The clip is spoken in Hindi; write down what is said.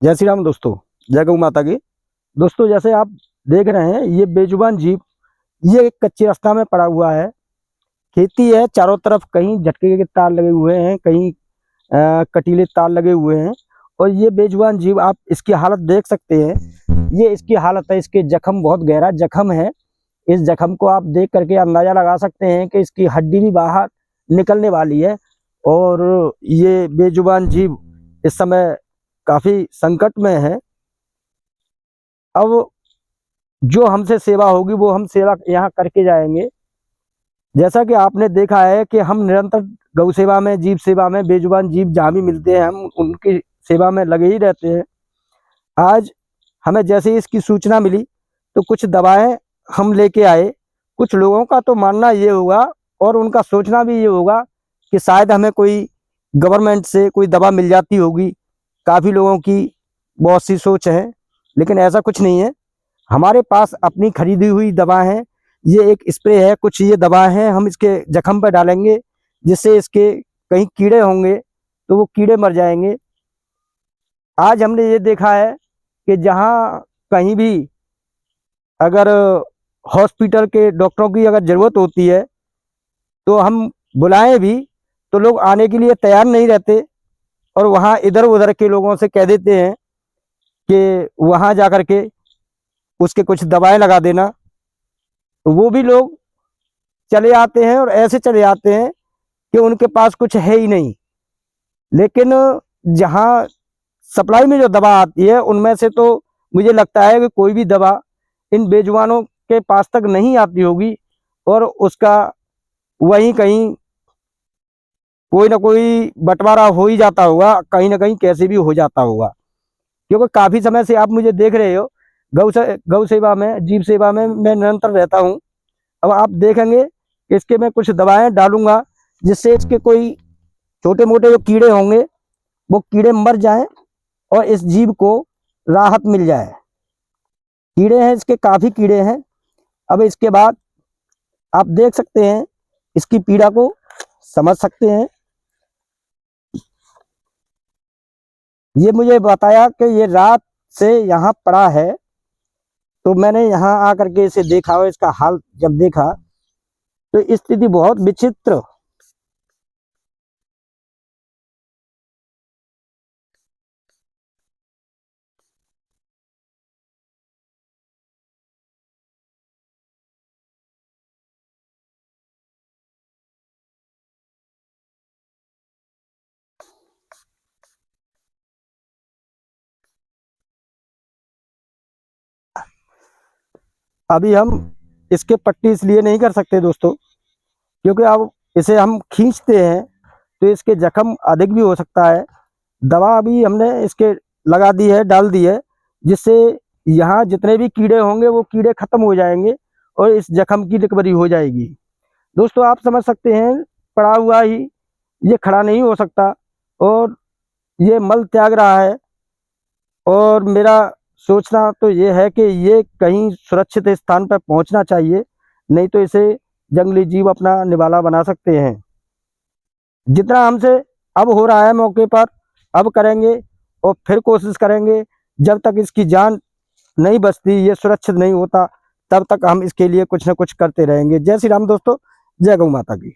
जय श्री राम दोस्तों, जय गौ माता की। दोस्तों, जैसे आप देख रहे हैं ये बेजुबान जीव ये एक कच्चे रास्ता में पड़ा हुआ है। खेती है, चारों तरफ कहीं झटके के तार लगे हुए हैं, कहीं कटीले तार लगे हुए हैं। और ये बेजुबान जीव आप इसकी हालत देख सकते हैं। ये इसकी हालत है, इसके जख्म बहुत गहरा जख्म है। इस जख्म को आप देख करके अंदाजा लगा सकते हैं कि इसकी हड्डी भी बाहर निकलने वाली है। और ये बेजुबान जीव इस समय काफी संकट में है। अब जो हमसे सेवा होगी वो हम सेवा यहाँ करके जाएंगे। जैसा कि आपने देखा है कि हम निरंतर गौ सेवा में, जीव सेवा में, बेजुबान जीव जहाँ भी मिलते हैं हम उनकी सेवा में लगे ही रहते हैं। आज हमें जैसे ही इसकी सूचना मिली तो कुछ दवाएं हम लेके आए। कुछ लोगों का तो मानना ये होगा और उनका सोचना भी ये होगा कि शायद हमें कोई गवर्नमेंट से कोई दवा मिल जाती होगी। काफ़ी लोगों की बहुत सी सोच है, लेकिन ऐसा कुछ नहीं है। हमारे पास अपनी खरीदी हुई दवा है। ये एक स्प्रे है, कुछ ये दवा है, हम इसके जख्म पर डालेंगे जिससे इसके कहीं कीड़े होंगे तो वो कीड़े मर जाएंगे। आज हमने ये देखा है कि जहाँ कहीं भी अगर हॉस्पिटल के डॉक्टरों की अगर ज़रूरत होती है तो हम बुलाएं भी तो लोग आने के लिए तैयार नहीं रहते और वहाँ इधर उधर के लोगों से कह देते हैं कि वहाँ जा कर के उसके कुछ दवाएं लगा देना। तो वो भी लोग चले आते हैं और ऐसे चले आते हैं कि उनके पास कुछ है ही नहीं। लेकिन जहाँ सप्लाई में जो दवा आती है उनमें से तो मुझे लगता है कि कोई भी दवा इन बेजुबानों के पास तक नहीं आती होगी और उसका वहीं कहीं कोई ना कोई बंटवारा हो ही जाता होगा, कहीं ना कहीं कैसे भी हो जाता होगा। क्योंकि काफ़ी समय से आप मुझे देख रहे हो गौ सेवा में, जीव सेवा में मैं निरंतर रहता हूँ। अब आप देखेंगे कि इसके मैं कुछ दवाएं डालूंगा जिससे इसके कोई छोटे मोटे जो कीड़े होंगे वो कीड़े मर जाएं और इस जीव को राहत मिल जाए। कीड़े हैं इसके, काफ़ी कीड़े हैं। अब इसके बाद आप देख सकते हैं, इसकी पीड़ा को समझ सकते हैं। ये मुझे बताया कि ये रात से यहाँ पड़ा है, तो मैंने यहाँ आकर के इसे देखा और इसका हाल जब देखा तो स्थिति बहुत विचित्र। अभी हम इसके पट्टी इसलिए नहीं कर सकते दोस्तों, क्योंकि अब इसे हम खींचते हैं तो इसके जख्म अधिक भी हो सकता है। दवा अभी हमने इसके लगा दी है, डाल दी है, जिससे यहाँ जितने भी कीड़े होंगे वो कीड़े खत्म हो जाएंगे और इस जख्म की रिकवरी हो जाएगी। दोस्तों, आप समझ सकते हैं, पड़ा हुआ ही ये खड़ा नहीं हो सकता और ये मल त्याग रहा है। और मेरा सोचना तो ये है कि ये कहीं सुरक्षित स्थान पर पहुंचना चाहिए, नहीं तो इसे जंगली जीव अपना निवाला बना सकते हैं। जितना हमसे अब हो रहा है मौके पर अब करेंगे और फिर कोशिश करेंगे। जब तक इसकी जान नहीं बचती, ये सुरक्षित नहीं होता, तब तक हम इसके लिए कुछ न कुछ करते रहेंगे। जय श्री राम दोस्तों, जय गौ माता की।